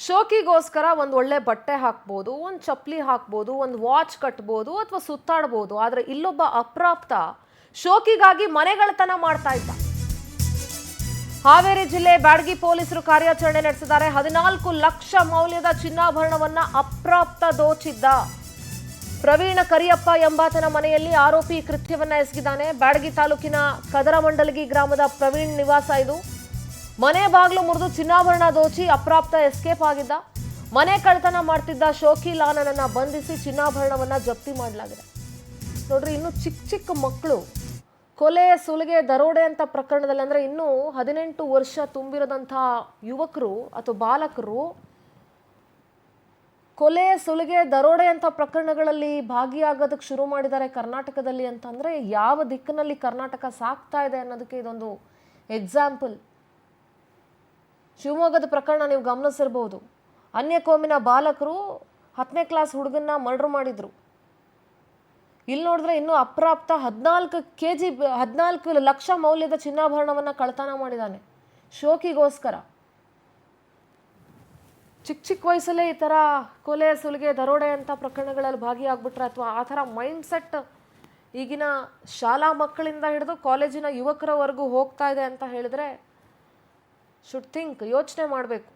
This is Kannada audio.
ಶೋಕಿಗೋಸ್ಕರ ಒಂದು ಒಳ್ಳೆ ಬಟ್ಟೆ ಹಾಕ್ಬೋದು, ಒಂದು ಚಪ್ಪಲಿ ಹಾಕ್ಬೋದು, ಒಂದು ವಾಚ್ ಕಟ್ಬೋದು ಅಥವಾ ಸುತ್ತಾಡ್ಬೋದು. ಆದರೆ ಇಲ್ಲೊಬ್ಬ ಅಪ್ರಾಪ್ತ ಶೋಕಿಗಾಗಿ ಮನೆಗಳತನ ಮಾಡ್ತಾ ಇದ್ದ. ಹಾವೇರಿ ಜಿಲ್ಲೆ ಬ್ಯಾಡಗಿ ಪೊಲೀಸರು ಕಾರ್ಯಾಚರಣೆ ನಡೆಸಿದ್ದಾರೆ. 14 ಲಕ್ಷ ಮೌಲ್ಯದ ಚಿನ್ನಾಭರಣವನ್ನ ಅಪ್ರಾಪ್ತ ದೋಚಿದ್ದ. ಪ್ರವೀಣ ಕರಿಯಪ್ಪ ಎಂಬಾತನ ಮನೆಯಲ್ಲಿ ಆರೋಪಿ ಕೃತ್ಯವನ್ನ ಎಸಗಿದ್ದಾನೆ. ಬ್ಯಾಡಗಿ ತಾಲೂಕಿನ ಕದರಮಂಡಲಗಿ ಗ್ರಾಮದ ಪ್ರವೀಣ್ ನಿವಾಸ ಇದು. ಮನೆ ಬಾಗಿಲು ಮುರಿದು ಚಿನ್ನಾಭರಣ ದೋಚಿ ಅಪ್ರಾಪ್ತ ಎಸ್ಕೇಪ್ ಆಗಿದ್ದ. ಮನೆ ಕಳ್ಳತನ ಮಾಡ್ತಿದ್ದ ಶೋಕಿ ಲಾಲನನ್ನ ಬಂಧಿಸಿ ಚಿನ್ನಾಭರಣವನ್ನ ಜಪ್ತಿ ಮಾಡಲಾಗಿದೆ. ನೋಡ್ರಿ, ಇನ್ನು ಚಿಕ್ಕ ಮಕ್ಕಳು ಕೊಲೆ ಸುಲಿಗೆ ದರೋಡೆ ಅಂತ ಪ್ರಕರಣದಲ್ಲಿ, ಅಂದ್ರೆ ಇನ್ನು 18 ವರ್ಷ ತುಂಬಿರದಂತಹ ಯುವಕರು ಅಥವಾ ಬಾಲಕರು ಕೊಲೆ ಸುಲಿಗೆ ದರೋಡೆ ಅಂತ ಪ್ರಕರಣಗಳಲ್ಲಿ ಭಾಗಿಯಾಗೋದಕ್ಕೆ ಶುರು ಮಾಡಿದ್ದಾರೆ ಕರ್ನಾಟಕದಲ್ಲಿ ಅಂತಂದ್ರೆ ಯಾವ ದಿಕ್ಕಿನಲ್ಲಿ ಕರ್ನಾಟಕ ಸಾಕ್ತಾ ಇದೆ ಅನ್ನೋದಕ್ಕೆ ಇದೊಂದು ಎಕ್ಸಾಂಪಲ್. ಶಿವಮೊಗ್ಗದ ಪ್ರಕರಣ ನೀವು ಗಮನಿಸಿರಬಹುದು. ಅನ್ಯ ಕೋಮಿನ ಬಾಲಕರು 10ನೇ ಕ್ಲಾಸ್ ಹುಡುಗನ್ನ ಮರ್ಡರ್ ಮಾಡಿದ್ರು. ಇಲ್ಲಿ ನೋಡಿದ್ರೆ ಇನ್ನು ಅಪ್ರಾಪ್ತ 14 ಲಕ್ಷ ಮೌಲ್ಯದ ಚಿನ್ನಾಭರಣವನ್ನ ಕಳ್ತನ ಮಾಡಿದ್ದಾನೆ ಶೋಕಿಗೋಸ್ಕರ. ಚಿಕ್ಕ ವಯಸ್ಸಲ್ಲೇ ಈ ಥರ ಕೊಲೆ ಸುಲಿಗೆ ದರೋಡೆ ಅಂತ ಪ್ರಕರಣಗಳಲ್ಲಿ ಭಾಗಿಯಾಗ್ಬಿಟ್ರೆ ಅಥವಾ ಆ ಥರ ಮೈಂಡ್ ಸೆಟ್ ಈಗಿನ ಶಾಲಾ ಮಕ್ಕಳಿಂದ ಹಿಡಿದು ಕಾಲೇಜಿನ ಯುವಕರವರೆಗೂ ಹೋಗ್ತಾ ಇದೆ ಅಂತ ಹೇಳಿದ್ರೆ ಶುಡ್ ಥಿಂಕ್, ಯೋಚನೆ ಮಾಡಬೇಕು.